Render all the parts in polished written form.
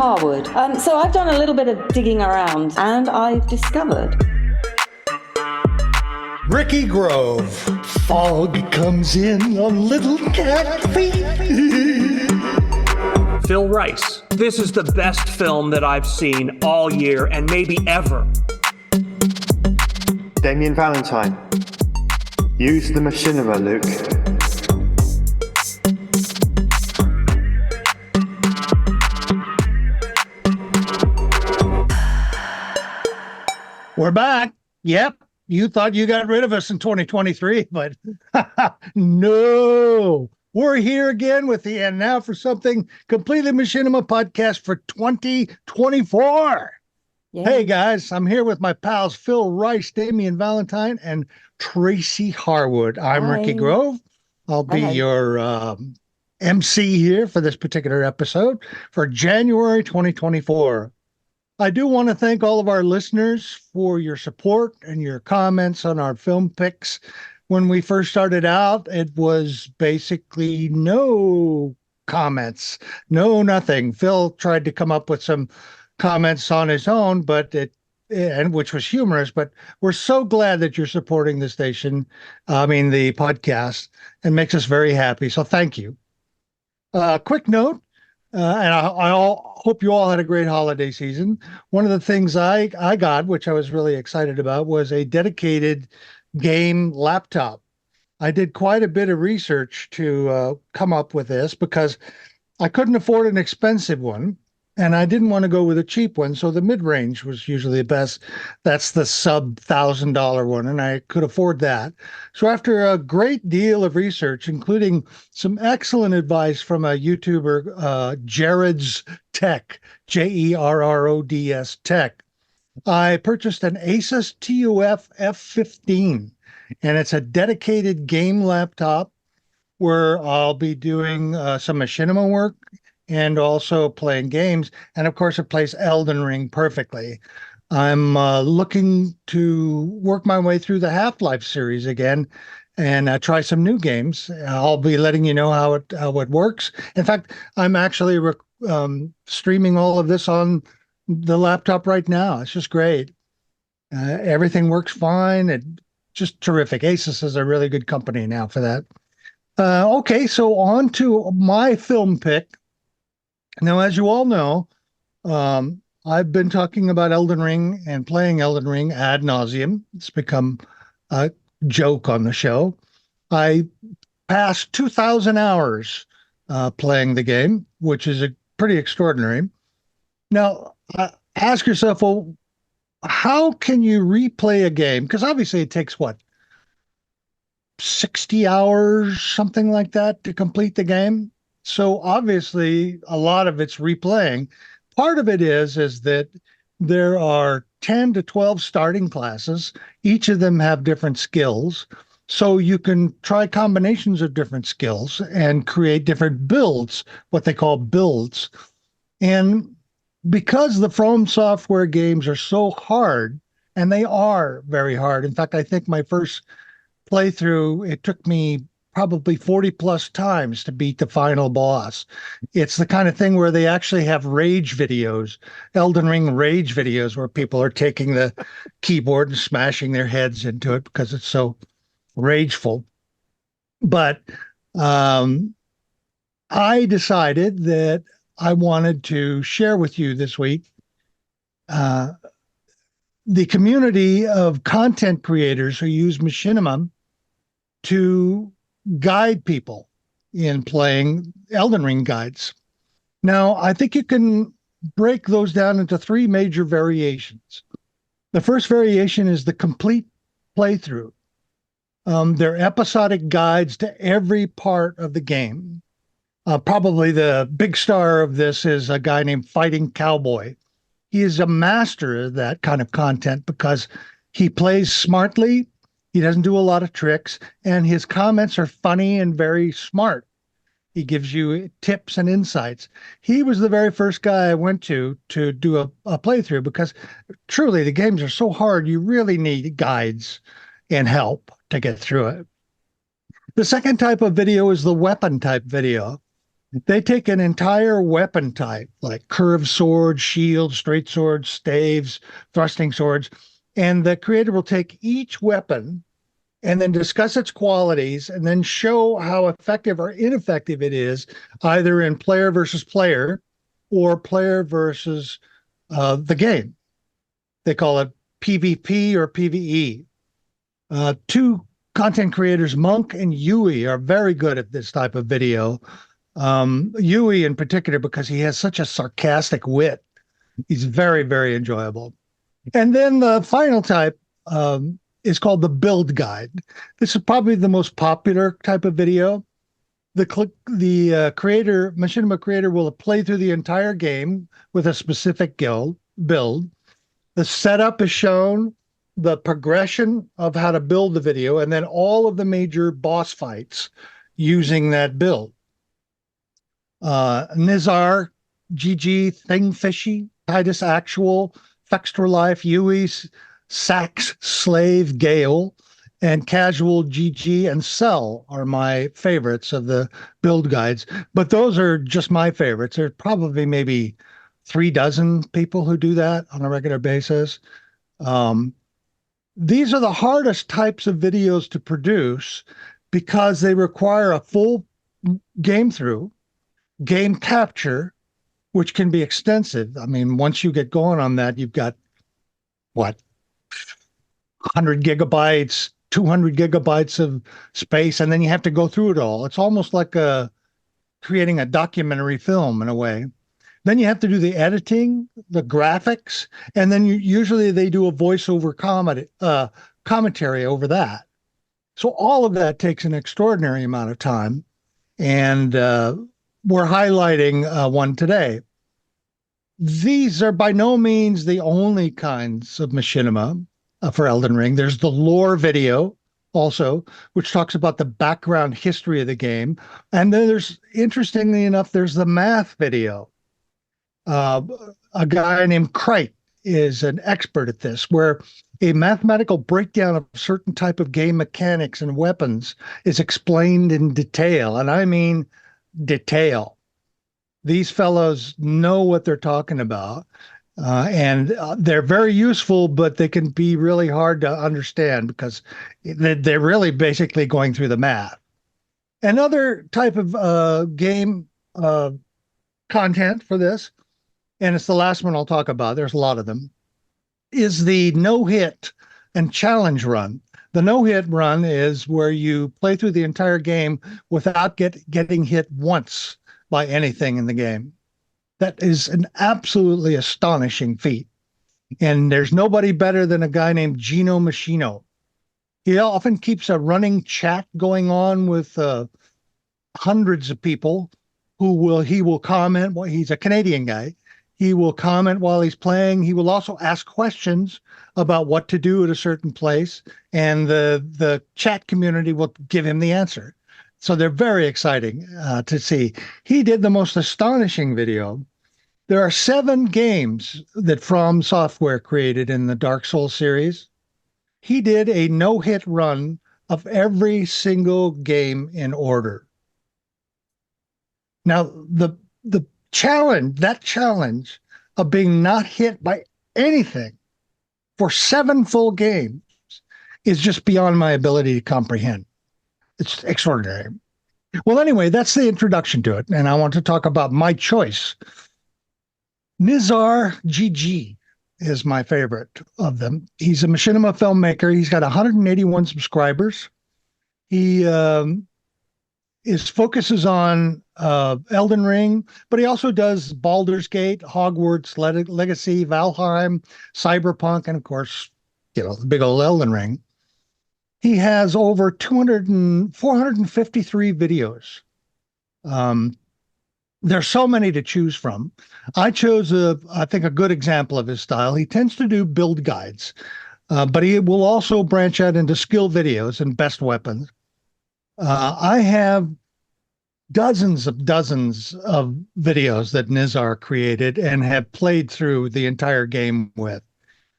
Harwood. So I've done a little bit of digging around and I've discovered Ricky Grove. Fog comes in on little cat feet. Phil Rice. This is the best film that I've seen all year and maybe ever. Damien Valentine. Use the machinima, Luke. We're back. Yep. You thought you got rid of us in 2023, but no. We're here again with the And Now for Something Completely Machinima podcast for 2024. Yeah. Hey, guys. I'm here with my pals Phil Rice, Damien Valentine, and Tracy Harwood. I'm Hi. Ricky Grove. I'll be your MC here for this particular episode for January 2024. I do want to thank all of our listeners for your support and your comments on our film picks. When we first started out, it was basically no comments, nothing. Phil tried to come up with some comments on his own, which was humorous, but we're so glad that you're supporting the station, the podcast, and makes us very happy. So thank you. Quick note. And I hope you all had a great holiday season. One of the things I got, which I was really excited about, was a dedicated game laptop. I did quite a bit of research to come up with this because I couldn't afford an expensive one, and I didn't want to go with a cheap one. So the mid-range was usually the best. That's the sub $1,000 one, and I could afford that. So after a great deal of research, including some excellent advice from a YouTuber, Jared's Tech, Jerrods Tech, I purchased an Asus TUF F15, and it's a dedicated game laptop where I'll be doing some machinima work and also playing games. And of course, it plays Elden Ring perfectly. I'm looking to work my way through the Half-Life series again and try some new games. I'll be letting you know how it works. In fact, I'm actually streaming all of this on the laptop right now. It's just great. Everything works fine. It's just terrific. Asus is a really good company now for that. Okay, so on to my film pick. Now, as you all know, I've been talking about Elden Ring and playing Elden Ring ad nauseum. It's become a joke on the show. I passed 2,000 hours playing the game, which is pretty extraordinary. Now, ask yourself, well, how can you replay a game? Because obviously it takes, 60 hours, something like that, to complete the game? So obviously a lot of it's replaying. Part of it is that there are 10 to 12 starting classes. Each of them have different skills. So you can try combinations of different skills and create different builds, what they call builds. And because the From Software games are so hard, and they are very hard. In fact, I think my first playthrough, it took me probably 40 plus times to beat the final boss. It's the kind of thing where they actually have rage videos, Elden Ring rage videos, where people are taking the keyboard and smashing their heads into it because it's so rageful. But I decided that I wanted to share with you this week the community of content creators who use machinima to guide people in playing Elden Ring guides. Now, I think you can break those down into three major variations. The first variation is the complete playthrough. They're episodic guides to every part of the game. Probably the big star of this is a guy named Fighting Cowboy. He is a master of that kind of content because he plays smartly. He doesn't do a lot of tricks, and his comments are funny and very smart. He gives you tips and insights. He was the very first guy I went to do a playthrough because truly the games are so hard, you really need guides and help to get through it. The second type of video is the weapon type video. They take an entire weapon type, like curved swords, shields, straight swords, staves, thrusting swords, and the creator will take each weapon and then discuss its qualities and then show how effective or ineffective it is, either in player versus player or player versus the game. They call it PvP or PvE. Two content creators, Monk and Yui, are very good at this type of video. Yui in particular, because he has such a sarcastic wit. He's very, very enjoyable. And then the final type is called the build guide. This is probably the most popular type of video. The creator, Machinima creator, will play through the entire game with a specific build. The setup is shown, the progression of how to build the video, and then all of the major boss fights using that build. Nizar, GG, Thing Fishy, Titus Actual, Fextra Life, Yui's, Sax, Slave, Gale, and Casual, GG, and Cell are my favorites of the build guides. But those are just my favorites. There's probably maybe 36 people who do that on a regular basis. These are the hardest types of videos to produce because they require a full game through, game capture, which can be extensive. I mean, once you get going on that, you've got what, 100 gigabytes, 200 gigabytes of space, and then you have to go through it all. It's almost like creating a documentary film in a way. Then you have to do the editing, the graphics, and then usually they do a voiceover commentary over that. So all of that takes an extraordinary amount of time, and we're highlighting one today. These are by no means the only kinds of machinima for Elden Ring. There's the lore video also, which talks about the background history of the game. And then there's, interestingly enough, there's the math video. A guy named Krite is an expert at this, where a mathematical breakdown of certain type of game mechanics and weapons is explained in detail. And I mean detail. These fellows know what they're talking about. And they're very useful, but they can be really hard to understand because they're really basically going through the math. Another type of game content for this, and it's the last one I'll talk about, there's a lot of them, is the no-hit and challenge run. The no-hit run is where you play through the entire game without getting hit once by anything in the game. That is an absolutely astonishing feat. And there's nobody better than a guy named Gino Machino. He often keeps a running chat going on with hundreds of people he will comment. Well, he's a Canadian guy. He will comment while he's playing. He will also ask questions about what to do at a certain place, and the chat community will give him the answer. So they're very exciting to see. He did the most astonishing video. There are 7 games that From Software created in the Dark Souls series. He did a no-hit run of every single game in order. Now, the challenge of being not hit by anything for 7 full games is just beyond my ability to comprehend. It's extraordinary. Well, anyway, that's the introduction to it, and I want to talk about my choice. Nizar GG is my favorite of them. He's a machinima filmmaker. He's got 181 subscribers. He focuses on Elden Ring, but he also does Baldur's Gate, Hogwarts Legacy, Valheim, Cyberpunk, and of course, the big old Elden Ring. He has over 453 videos. There's so many to choose from. I chose, I think, a good example of his style. He tends to do build guides, but he will also branch out into skill videos and best weapons. I have dozens of videos that Nizar created and have played through the entire game with.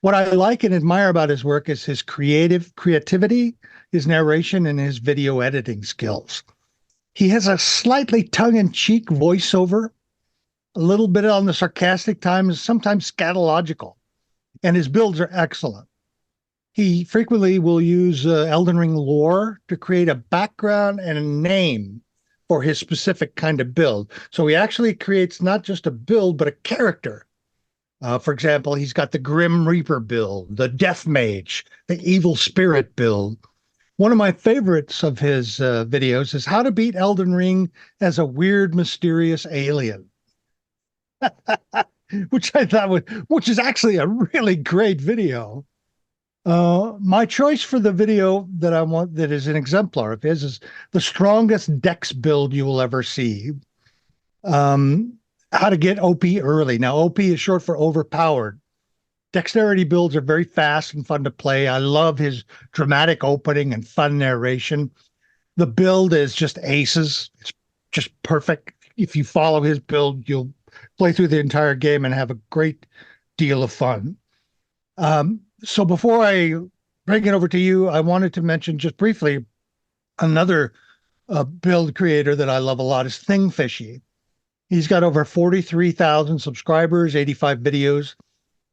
What I like and admire about his work is his creativity, his narration, and his video editing skills. He has a slightly tongue-in-cheek voiceover, a little bit on the sarcastic times, sometimes scatological, and his builds are excellent. He frequently will use Elden Ring lore to create a background and a name for his specific kind of build. So he actually creates not just a build, but a character. For example, he's got the Grim Reaper build, the Death Mage, the Evil Spirit build. One of my favorites of his videos is how to beat Elden Ring as a weird, mysterious alien, which I thought which is actually a really great video. My choice for the video that I want, that is an exemplar of his, is the strongest dex build you will ever see. How to get OP early. Now, OP is short for overpowered. Dexterity builds are very fast and fun to play. I love his dramatic opening and fun narration. The build is just aces. It's just perfect. If you follow his build, you'll play through the entire game and have a great deal of fun. So before I bring it over to you, I wanted to mention just briefly another build creator that I love a lot is Thingfishy. He's got over 43,000 subscribers, 85 videos.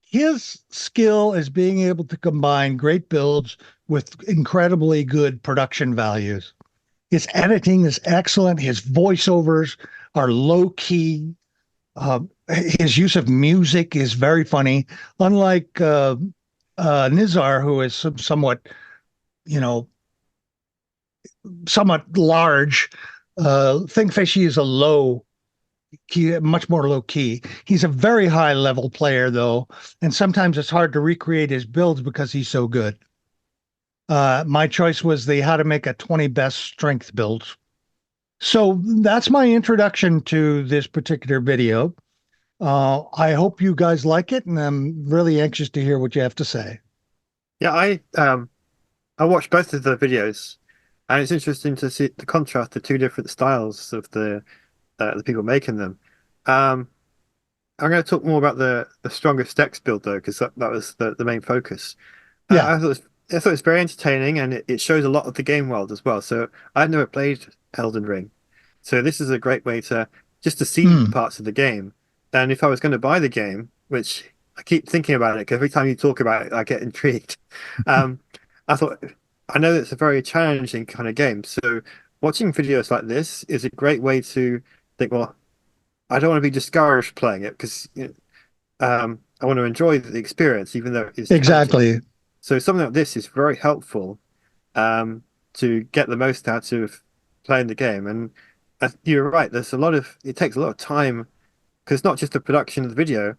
His skill is being able to combine great builds with incredibly good production values. His editing is excellent. His voiceovers are low key. His use of music is very funny. Unlike Nizar, who is somewhat, somewhat large, Thingfishy is a low key, much more low key. He's a very high level player though, and sometimes it's hard to recreate his builds because he's so good. My choice was the how to make a 20 best strength builds. So that's my introduction to this particular video. I hope you guys like it, and I'm really anxious to hear what you have to say. Yeah, I watched both of the videos, and it's interesting to see the contrast, the two different styles of the people making them. I'm going to talk more about the strongest dex build though, because that was the main focus. Yeah. I thought it was very entertaining, and it shows a lot of the game world as well. So I've never played Elden Ring, so this is a great way to see parts of the game. And if I was going to buy the game, which I keep thinking about it, because every time you talk about it, I get intrigued. I thought, I know it's a very challenging kind of game. So watching videos like this is a great way to think, well, I don't want to be discouraged playing it because I want to enjoy the experience, even though it's exactly challenging. So something like this is very helpful to get the most out of playing the game. And you're right, it takes a lot of time, because not just the production of the video,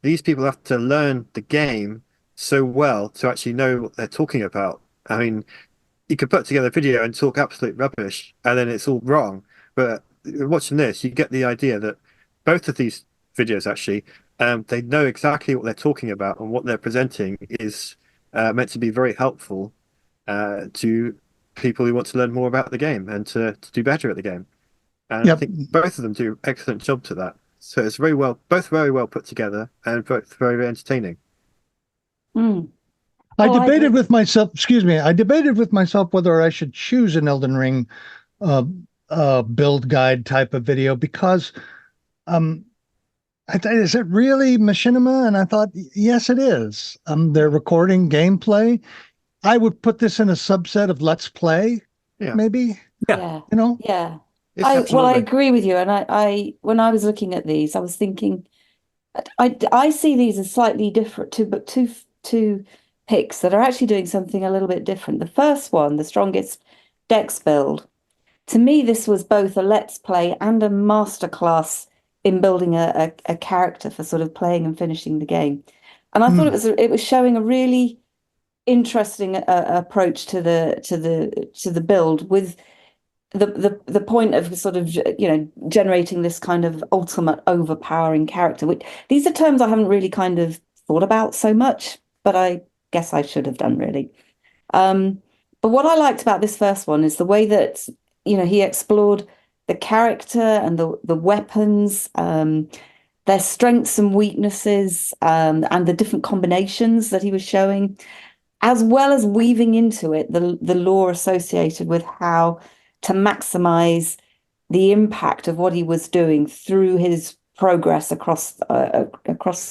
these people have to learn the game so well to actually know what they're talking about. I mean, you could put together a video and talk absolute rubbish, and then it's all wrong. But watching this, you get the idea that both of these videos actually, they know exactly what they're talking about, and what they're presenting is meant to be very helpful to people who want to learn more about the game and to do better at the game. And Yep. I think both of them do an excellent job to that. So it's both very well put together, and both very, very entertaining. I debated with myself, I debated with myself whether I should choose an Elden Ring build guide type of video, because I thought, is it really machinima? And I thought, yes, it is. They're recording gameplay. I would put this in a subset of Let's Play, maybe. Yeah. Yeah. I agree with you. And I when I was looking at these, I was thinking, I see these as slightly different, two picks that are actually doing something a little bit different. The first one, the strongest dex build, to me, this was both a Let's Play and a masterclass in building a character for sort of playing and finishing the game. And I thought it was showing a really interesting approach to the build, with the point of sort of generating this kind of ultimate overpowering character. Which, these are terms I haven't really kind of thought about so much, but I guess I should have done, really. But what I liked about this first one is the way that he explored the character and the weapons, their strengths and weaknesses, and the different combinations that he was showing, as well as weaving into it the lore associated with how to maximize the impact of what he was doing through his progress across the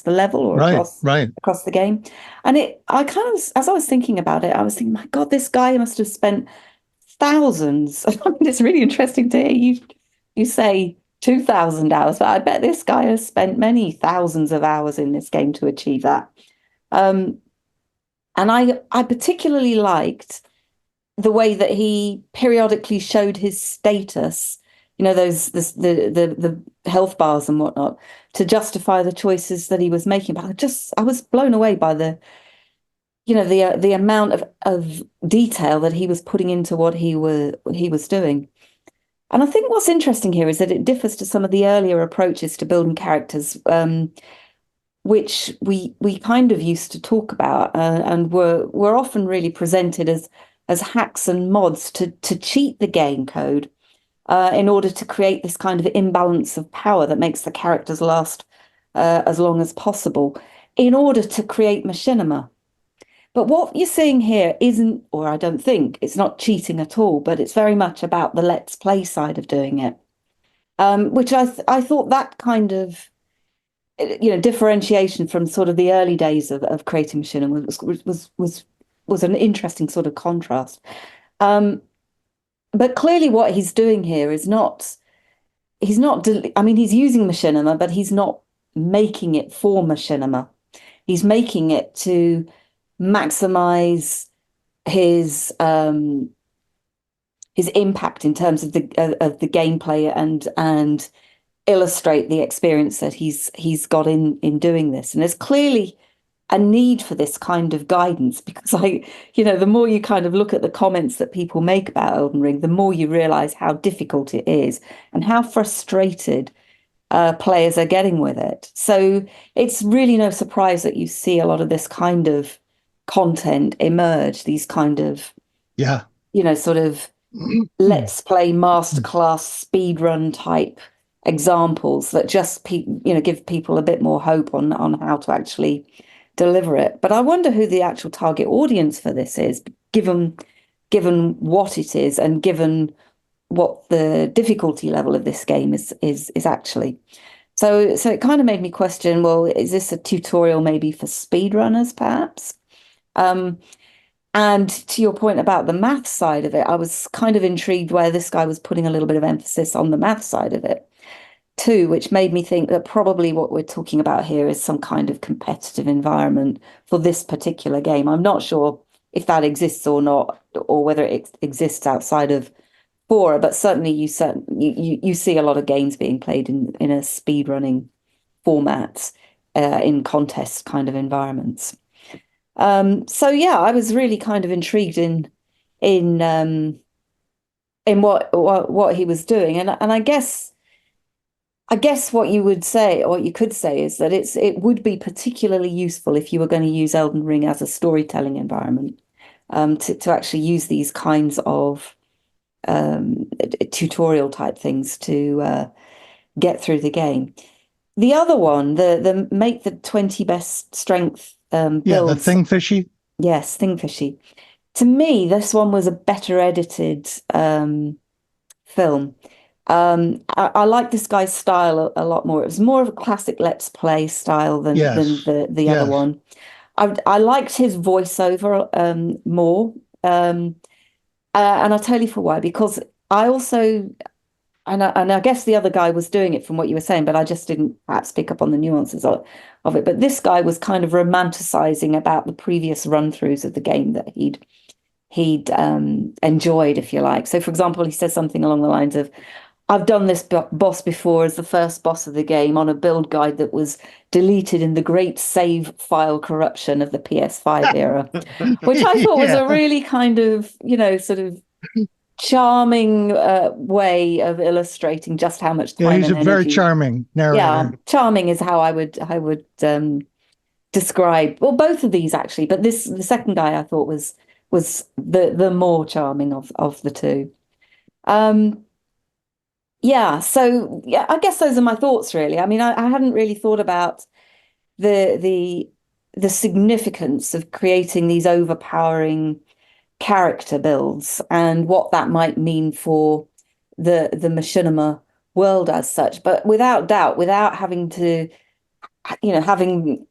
level or across the game. And I kind of, as I was thinking about it, I was thinking, my God, this guy must have spent thousands. I mean, it's really interesting to hear you say 2,000 hours, but I bet this guy has spent many thousands of hours in this game to achieve that. And I particularly liked the way that he periodically showed his status, the health bars and whatnot, to justify the choices that he was making. But I was blown away by the amount of detail that he was putting into what he was doing. And I think what's interesting here is that it differs to some of the earlier approaches to building characters, which we kind of used to talk about and were often really presented as hacks and mods to cheat the game code in order to create this kind of imbalance of power that makes the characters last as long as possible in order to create machinima. But what you're seeing here isn't, or I don't think, it's not cheating at all, but it's very much about the let's play side of doing it, which I thought that kind of differentiation from sort of the early days of creating machinima was an interesting sort of contrast. But clearly what he's doing here is I mean, he's using machinima, but he's not making it for machinima. He's making it to maximize his impact in terms of the gameplay and illustrate the experience that he's got in doing this. And there's clearly a need for this kind of guidance, because the more you kind of look at the comments that people make about Elden Ring, the more you realize how difficult it is and how frustrated players are getting with it. So it's really no surprise that you see a lot of this kind of content emerge, these kind of sort of let's play masterclass speedrun type examples that just give people a bit more hope on how to actually deliver it. But I wonder who the actual target audience for this is, given what it is and given what the difficulty level of this game is actually. So it kind of made me question, well, is this a tutorial maybe for speedrunners perhaps? And to your point about the math side of it, I was kind of intrigued where this guy was putting a little bit of emphasis on the math side of it too, which made me think that probably what we're talking about here is some kind of competitive environment for this particular game. I'm not sure if that exists or not, or whether it exists outside of Fora, but certainly you see a lot of games being played in a speedrunning format in contest kind of environments. So yeah, I was really kind of intrigued in what he was doing, and I guess what you would say, or what you could say, is that it would be particularly useful if you were going to use Elden Ring as a storytelling environment, to actually use these kinds of tutorial type things to get through the game. The other one, the make the 20 best strength builds. Yeah, the Thing Fishy. Yes, Thing Fishy. To me, this one was a better edited film. I like this guy's style a lot more. It was more of a classic Let's Play style than the other one. I liked his voiceover more. And I'll tell you for why, because I also, and I guess the other guy was doing it from what you were saying, but I just didn't perhaps pick up on the nuances of it. But this guy was kind of romanticizing about the previous run-throughs of the game that he'd enjoyed, if you like. So, for example, he says something along the lines of, I've done this boss before as the first boss of the game on a build guide that was deleted in the great save file corruption of the PS5 era, which I thought was a really kind of, sort of charming way of illustrating just how much time and energy. He's a very charming narrator. Yeah, charming is how I would describe, well, both of these actually, but the second guy I thought was the more charming of the two. So I guess those are my thoughts really. I mean, I hadn't really thought about the significance of creating these overpowering character builds and what that might mean for the machinima world as such. But without doubt, without having to, having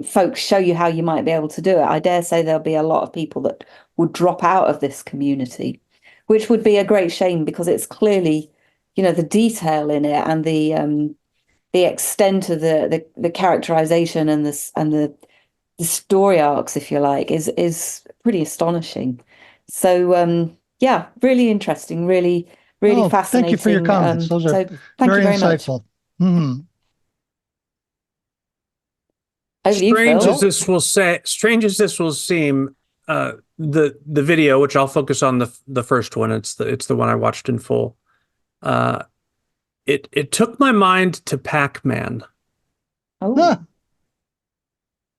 folks show you how you might be able to do it, I dare say there'll be a lot of people that would drop out of this community, which would be a great shame because it's clearly, the detail in it and the extent of the characterization and the story arcs, if you like, is pretty astonishing. So yeah, really interesting, really fascinating. Thank you for your comments. Those are thank very you very insightful. Much. Over to you, Phil. Strange as this will seem, the video, which I'll focus on the first one, it's the one I watched in full. It took my mind to PacMan. Oh.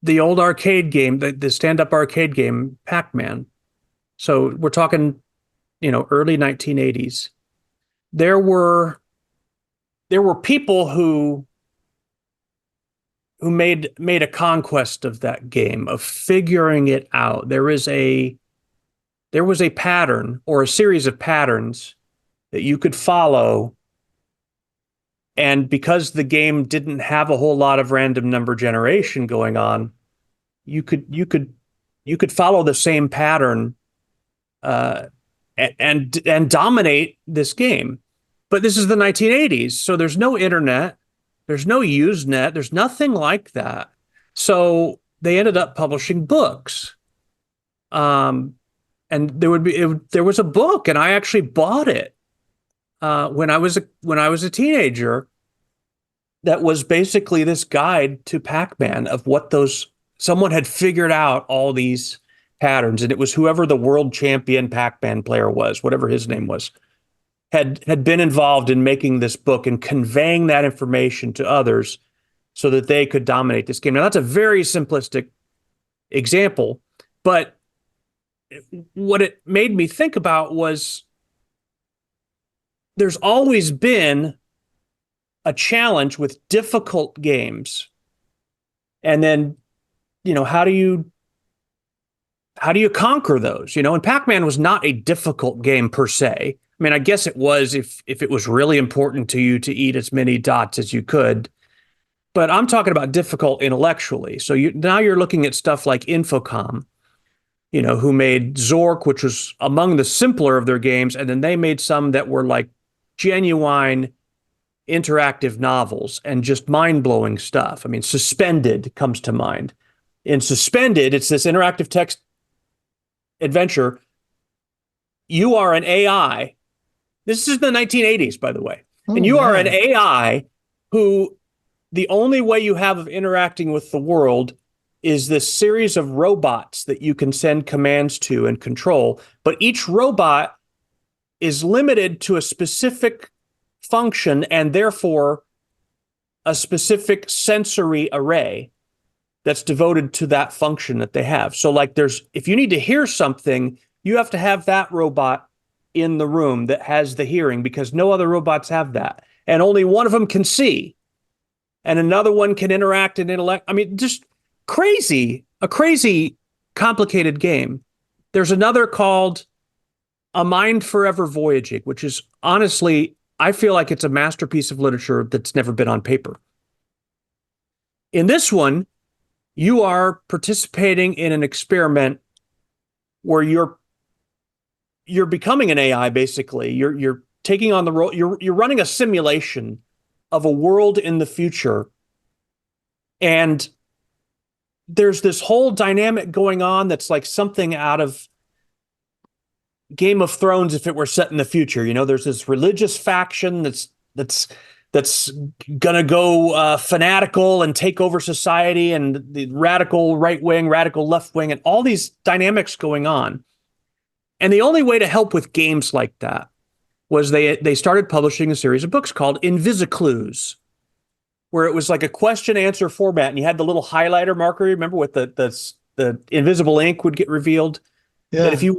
The old arcade game, the stand-up arcade game, PacMan. So we're talking, early 1980s. There were people who made a conquest of that game, of figuring it out. There was a pattern or a series of patterns that you could follow. And because the game didn't have a whole lot of random number generation going on, you could follow the same pattern and dominate this game. But this is the 1980s, so there's no internet, there's no Usenet, there's nothing like that. So they ended up publishing books. And there was a book, and I actually bought it when I was a teenager. That was basically this guide to Pac-Man of what someone had figured out all these patterns, and it was whoever the world champion Pac-Man player was, whatever his name was, had been involved in making this book and conveying that information to others so that they could dominate this game. Now, that's a very simplistic example, but what it made me think about was there's always been a challenge with difficult games. And then, how do you conquer those? And Pac-Man was not a difficult game per se. I mean, I guess it was if it was really important to you to eat as many dots as you could. But I'm talking about difficult intellectually. So now you're looking at stuff like Infocom, who made Zork, which was among the simpler of their games. And then they made some that were like genuine interactive novels and just mind-blowing stuff. I mean, Suspended comes to mind. In Suspended, it's this interactive text adventure. You are an AI. This is the 1980s, by the way. And you are an AI who the only way you have of interacting with the world is this series of robots that you can send commands to and control. But each robot is limited to a specific function and therefore a specific sensory array that's devoted to that function that they have. So like if you need to hear something, you have to have that robot in the room that has the hearing because no other robots have that. And only one of them can see. And another one can interact and intellect. I mean, just a crazy complicated game. There's another called A Mind Forever Voyaging, which is honestly, I feel like it's a masterpiece of literature that's never been on paper. In this one, you are participating in an experiment where you're becoming an AI, basically. You're taking on the role, you're running a simulation of a world in the future. And there's this whole dynamic going on that's like something out of Game of Thrones if it were set in the future. There's this religious faction that's gonna go fanatical and take over society, and the radical right wing, radical left wing, and all these dynamics going on. And the only way to help with games like that was they started publishing a series of books called Invisiclues, where it was like a question answer format, and you had the little highlighter marker, remember, with the invisible ink would get revealed. Yeah. That if you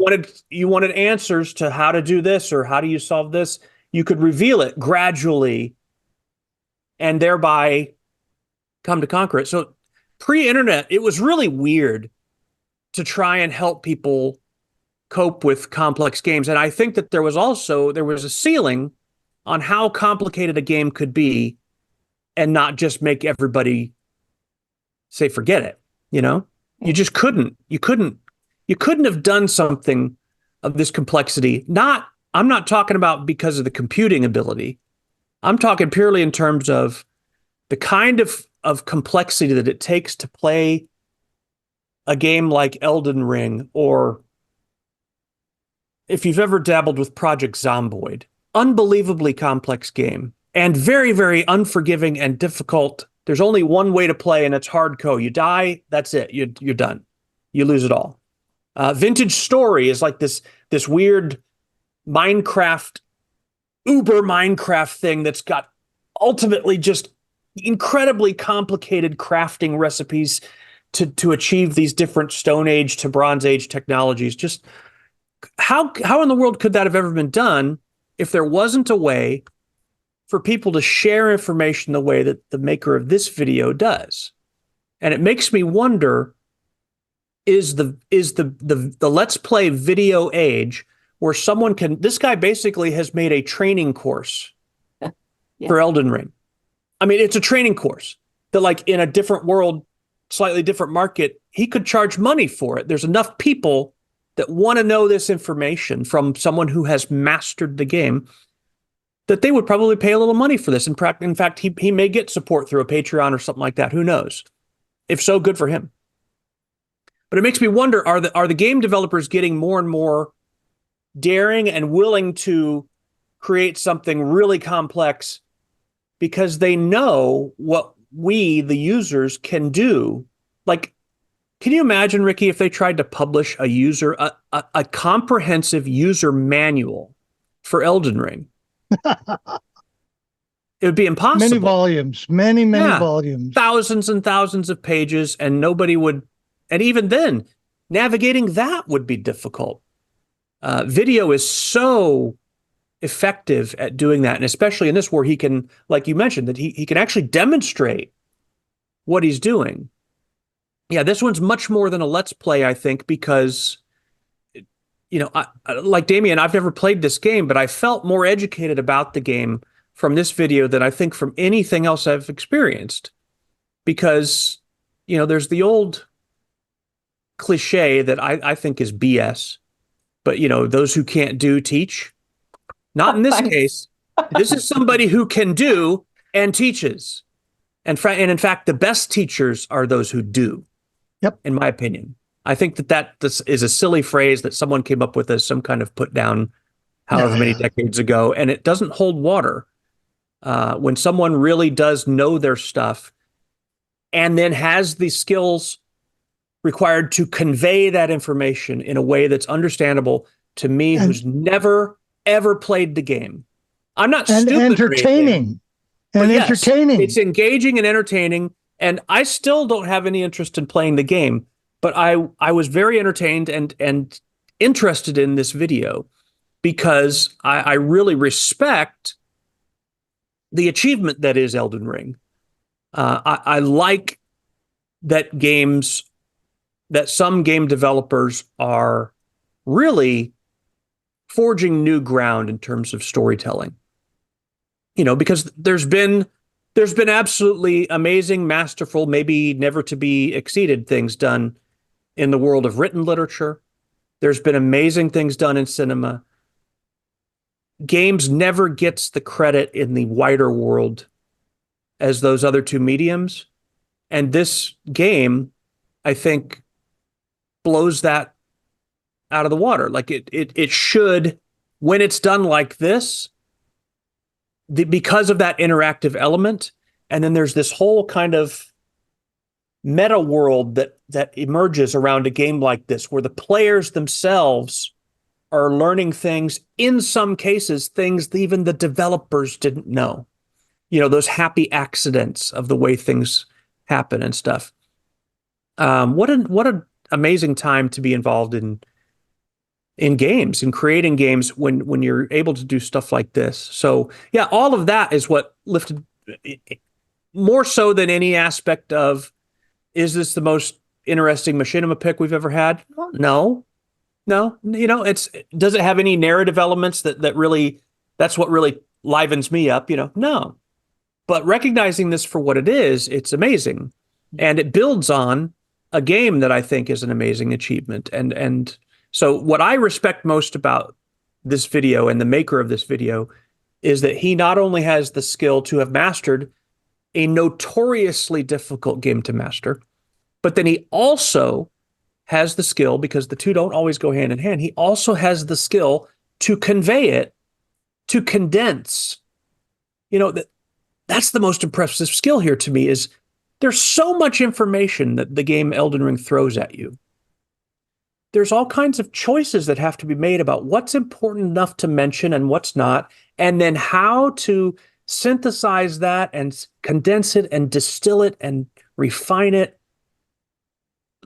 wanted answers to how to do this or how do you solve this, you could reveal it gradually and thereby come to conquer it. So pre-internet, it was really weird to try and help people cope with complex games. And I think that there was a ceiling on how complicated a game could be and not just make everybody say, forget it. You just couldn't. You couldn't have done something of this complexity. I'm not talking about because of the computing ability. I'm talking purely in terms of the kind of complexity that it takes to play a game like Elden Ring, or if you've ever dabbled with Project Zomboid, unbelievably complex game and very, very unforgiving and difficult. There's only one way to play, and it's hardcore. You die, that's it. You're done. You lose it all. Vintage Story is like this weird Minecraft, uber Minecraft thing that's got ultimately just incredibly complicated crafting recipes to achieve these different Stone Age to Bronze Age technologies. Just how in the world could that have ever been done if there wasn't a way for people to share information the way that the maker of this video does? And it makes me wonder, is the Let's Play video age where this guy basically has made a training course for Elden Ring. I mean, it's a training course that, like, in a different world, slightly different market, he could charge money for it. There's enough people that want to know this information from someone who has mastered the game that they would probably pay a little money for this. In fact, he may get support through a Patreon or something like that. Who knows? If so, good for him. But it makes me wonder, are the game developers getting more and more daring and willing to create something really complex because they know what we, the users, can do? Like, can you imagine, Ricky, if they tried to publish a comprehensive user manual for Elden Ring? It would be impossible. Many volumes, many volumes. Thousands and thousands of pages, and nobody would, and even then, navigating that would be difficult. Video is so effective at doing that, and especially in this where he can, like you mentioned, that he can actually demonstrate what he's doing. Yeah, this one's much more than a Let's Play, I think, because, like Damien, I've never played this game, but I felt more educated about the game from this video than I think from anything else I've experienced. Because, there's the old cliche that I think is BS, but, those who can't do, teach. Not in this case. This is somebody who can do and teaches. And in fact, the best teachers are those who do. Yep. In my opinion. I think that is a silly phrase that someone came up with as some kind of put down however many decades ago, and it doesn't hold water. When someone really does know their stuff and then has the skills required to convey that information in a way that's understandable to me, who's never, ever played the game. I'm not stupid. Entertaining. Entertaining. It's engaging and entertaining. And I still don't have any interest in playing the game, but I was very entertained and interested in this video because I really respect the achievement that is Elden Ring. I like that some game developers are really forging new ground in terms of storytelling. Because there's been absolutely amazing, masterful, maybe never to be exceeded things done in the world of written literature. There's been amazing things done in cinema. Games never gets the credit in the wider world as those other two mediums. And this game, I think, blows that out of the water. Like it should, when it's done like this, because of that interactive element. And then there's this whole kind of meta world that emerges around a game like this, where the players themselves are learning things, in some cases, things that even the developers didn't know. Those happy accidents of the way things happen and stuff. What an amazing time to be involved in games, in creating games when you're able to do stuff like this. So yeah, all of that is what lifted, more so than any aspect of, is this the most interesting machinima pick we've ever had? No. No, does it have any narrative elements that really, that's what really livens me up, No. But recognizing this for what it is, it's amazing. And it builds on a game that I think is an amazing achievement. And so what I respect most about this video and the maker of this video is that he not only has the skill to have mastered a notoriously difficult game to master, but then he also has the skill, because the two don't always go hand in hand, he also has the skill to convey it, to condense. That's the most impressive skill here to me, is there's so much information that the game Elden Ring throws at you. There's all kinds of choices that have to be made about what's important enough to mention and what's not, and then how to synthesize that and condense it and distill it and refine it.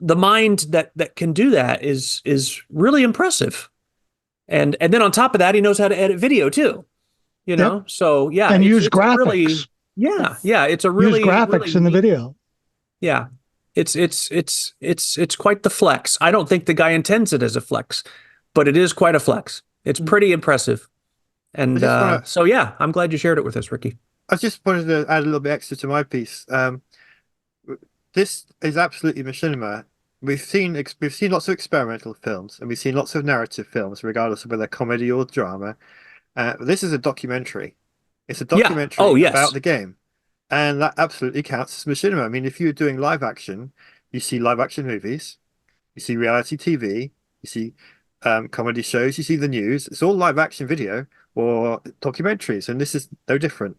The mind that can do that is really impressive. And then on top of that, he knows how to edit video too. Yep. So yeah, and use graphics. Really, yeah, it's a really use graphics really in the video. Yeah, it's quite the flex. I don't think the guy intends it as a flex, but it is quite a flex. It's pretty impressive. And so yeah, I'm glad you shared it with us, Ricky. I just wanted to add a little bit extra to my piece. This is absolutely machinima. We've seen lots of experimental films, and we've seen lots of narrative films, regardless of whether they're comedy or drama. This is a documentary. It's a documentary about the game, and that absolutely counts as machinima. I mean, if you're doing live action, you see live action movies, you see reality TV, you see comedy shows, you see the news. It's all live action video or documentaries, and this is no different.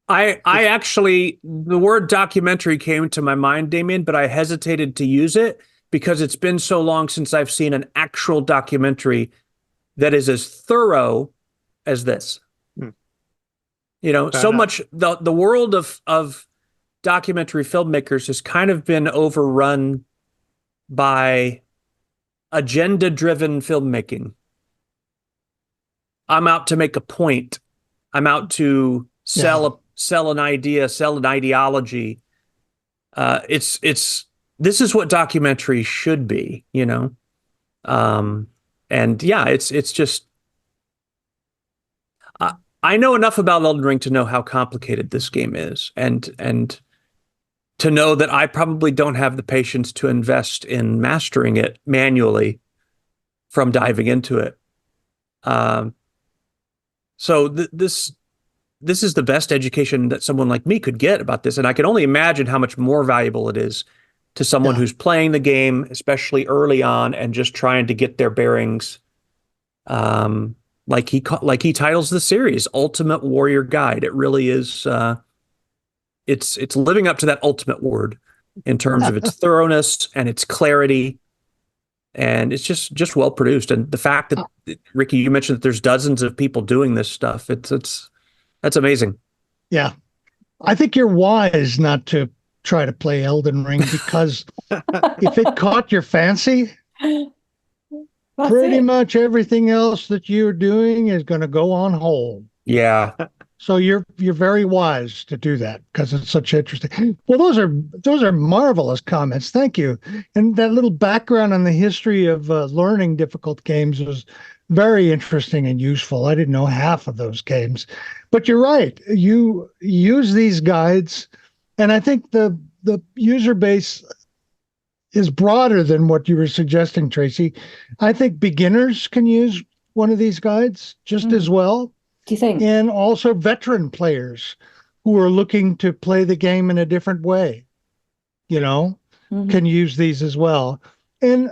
I actually, the word documentary came to my mind, Damien, but I hesitated to use it because it's been so long since I've seen an actual documentary that is as thorough as this. So much the world of documentary filmmakers has kind of been overrun by agenda-driven filmmaking. I'm out to make a point. I'm out to sell an idea, sell an ideology. This is what documentary should be, and yeah, it's just, I know enough about Elden Ring to know how complicated this game is, and to know that I probably don't have the patience to invest in mastering it manually from diving into it. So this is the best education that someone like me could get about this, and I can only imagine how much more valuable it is to someone who's playing the game, especially early on, and just trying to get their bearings. Like he titles the series Ultimate Warrior Guide. It really is. It's living up to that ultimate word in terms of its thoroughness and its clarity, and it's just well produced. And the fact that Ricky, you mentioned that there's dozens of people doing this stuff. That's amazing. Yeah, I think you're wise not to try to play Elden Ring, because if it caught your fancy, pretty much everything else that you're doing is going to go on hold. Yeah. So you're very wise to do that, because it's such interesting. Well, those are marvelous comments. Thank you. And that little background on the history of learning difficult games was very interesting and useful. I didn't know half of those games, but you're right. You use these guides, and I think the user base is broader than what you were suggesting, Tracy. I think beginners can use one of these guides just as well. Do you think? And also veteran players who are looking to play the game in a different way, can use these as well. And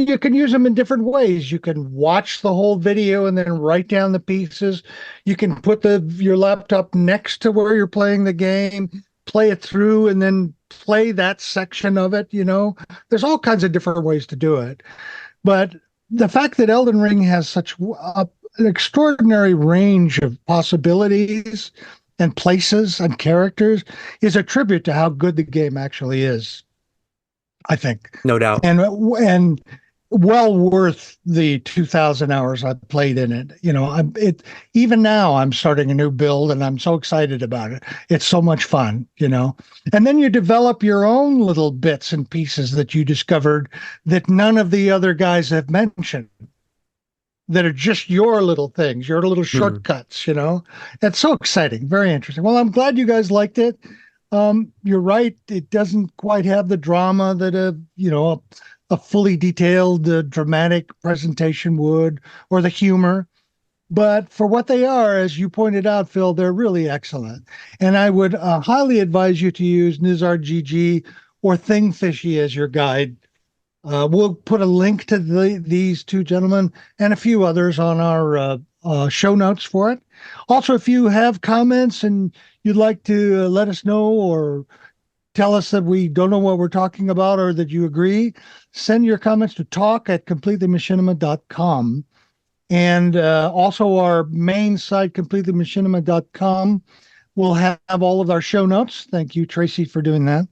you can use them in different ways. You can watch the whole video and then write down the pieces. You can put your laptop next to where you're playing the game, play it through, and then play that section of it. There's all kinds of different ways to do it. But the fact that Elden Ring has such an extraordinary range of possibilities and places and characters is a tribute to how good the game actually is, I think. No doubt. And well worth the 2,000 hours I played in it. Even now I'm starting a new build and I'm so excited about it. It's so much fun. And then you develop your own little bits and pieces that you discovered that none of the other guys have mentioned, that are just your little things, your little shortcuts. It's so exciting. Very interesting. Well, I'm glad you guys liked it. You're right. It doesn't quite have the drama that a fully detailed dramatic presentation would, or the humor. But for what they are, as you pointed out, Phil, they're really excellent. And I would highly advise you to use Nizar GG or Thing Fishy as your guide. We'll put a link to these two gentlemen and a few others on our show notes for it. Also, if you have comments and you'd like to let us know or tell us that we don't know what we're talking about or that you agree, send your comments to talk@completelymachinima.com. And also our main site, completelymachinima.com, will have all of our show notes. Thank you, Tracy, for doing that.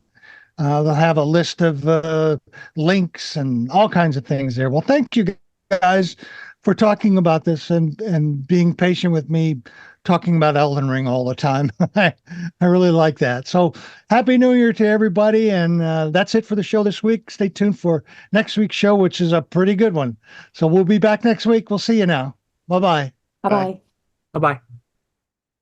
They'll have a list of links and all kinds of things there. Well, thank you guys for talking about this and being patient with me talking about Elden Ring all the time. I really like that. So happy New Year to everybody. And that's it for the show this week. Stay tuned for next week's show, which is a pretty good one. So we'll be back next week. We'll see you now. Bye-bye. Bye-bye. Bye-bye.